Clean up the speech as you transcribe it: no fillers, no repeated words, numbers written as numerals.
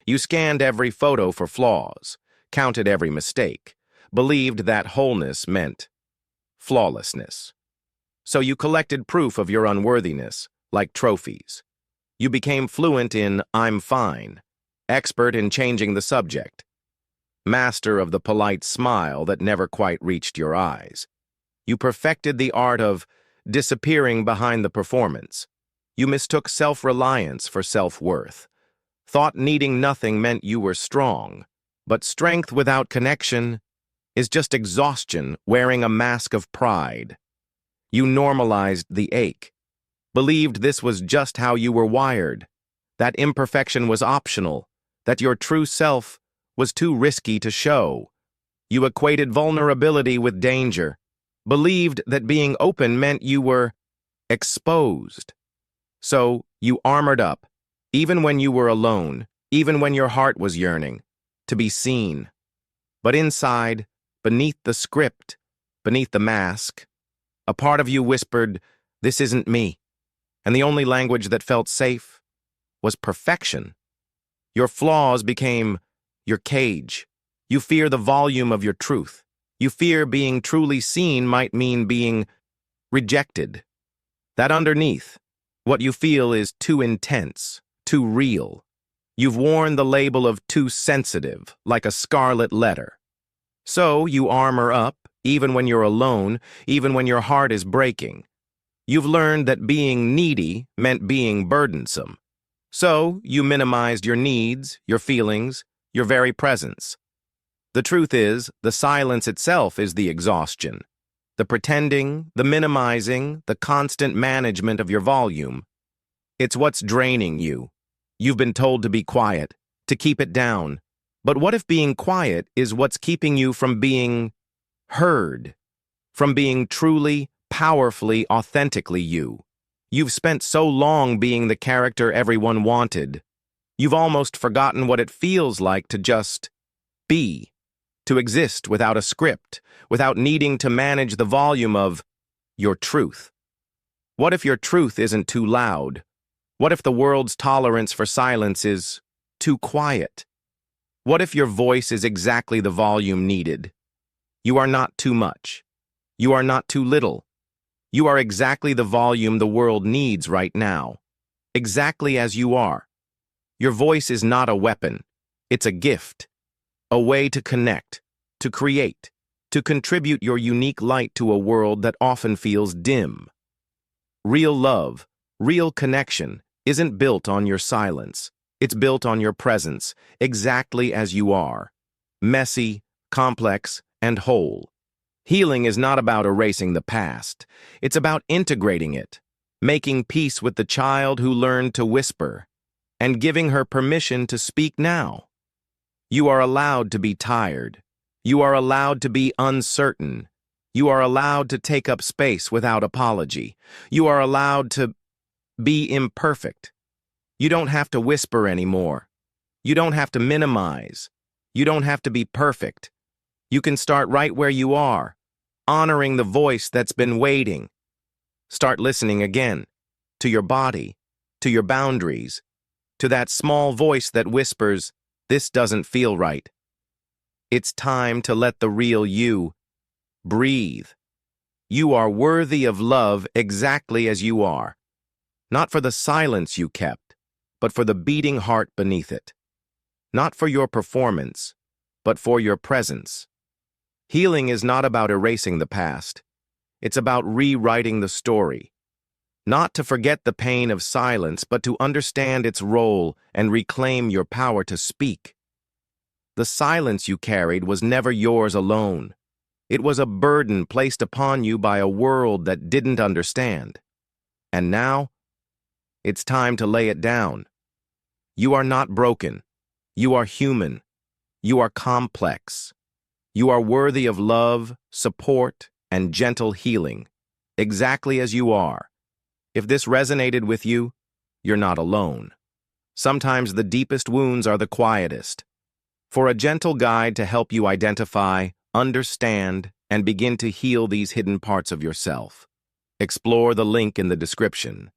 You scanned every photo for flaws, counted every mistake, believed that wholeness meant flawlessness. So you collected proof of your unworthiness, like trophies. You became fluent in "I'm fine," expert in changing the subject, master of the polite smile that never quite reached your eyes. You perfected the art of disappearing behind the performance. You mistook self-reliance for self-worth. Thought needing nothing meant you were strong, but strength without connection is just exhaustion wearing a mask of pride. You normalized the ache, believed this was just how you were wired, that imperfection was optional, that your true self was too risky to show. You equated vulnerability with danger, believed that being open meant you were exposed. So you armored up, even when you were alone, even when your heart was yearning, to be seen. But inside, beneath the script, beneath the mask, a part of you whispered, "This isn't me." And the only language that felt safe was perfection. Your flaws became your cage. You fear the volume of your truth. You fear being truly seen might mean being rejected. That underneath, what you feel is too intense, too real. You've worn the label of too sensitive, like a scarlet letter. So you armor up, even when you're alone, even when your heart is breaking. You've learned that being needy meant being burdensome. So you minimized your needs, your feelings, your very presence. The truth is, the silence itself is the exhaustion. The pretending, the minimizing, the constant management of your volume. It's what's draining you. You've been told to be quiet, to keep it down. But what if being quiet is what's keeping you from being heard, from being truly, powerfully, authentically you? You've spent so long being the character everyone wanted. You've almost forgotten what it feels like to just be, to exist without a script, without needing to manage the volume of your truth. What if your truth isn't too loud? What if the world's tolerance for silence is too quiet? What if your voice is exactly the volume needed? You are not too much. You are not too little. You are exactly the volume the world needs right now. Exactly as you are. Your voice is not a weapon. It's a gift. A way to connect, to create, to contribute your unique light to a world that often feels dim. Real love, real connection, isn't built on your silence. It's built on your presence, exactly as you are. Messy, complex, and whole. Healing is not about erasing the past. It's about integrating it, making peace with the child who learned to whisper, and giving her permission to speak now. You are allowed to be tired. You are allowed to be uncertain. You are allowed to take up space without apology. You are allowed to be imperfect. You don't have to whisper anymore. You don't have to minimize. You don't have to be perfect. You can start right where you are, honoring the voice that's been waiting. Start listening again, to your body, to your boundaries, to that small voice that whispers, "This doesn't feel right." It's time to let the real you breathe. You are worthy of love exactly as you are, not for the silence you kept, but for the beating heart beneath it. Not for your performance, but for your presence. Healing is not about erasing the past. It's about rewriting the story. Not to forget the pain of silence, but to understand its role and reclaim your power to speak. The silence you carried was never yours alone. It was a burden placed upon you by a world that didn't understand. And now, it's time to lay it down. You are not broken. You are human. You are complex. You are worthy of love, support, and gentle healing, exactly as you are. If this resonated with you, you're not alone. Sometimes the deepest wounds are the quietest. For a gentle guide to help you identify, understand, and begin to heal these hidden parts of yourself, explore the link in the description.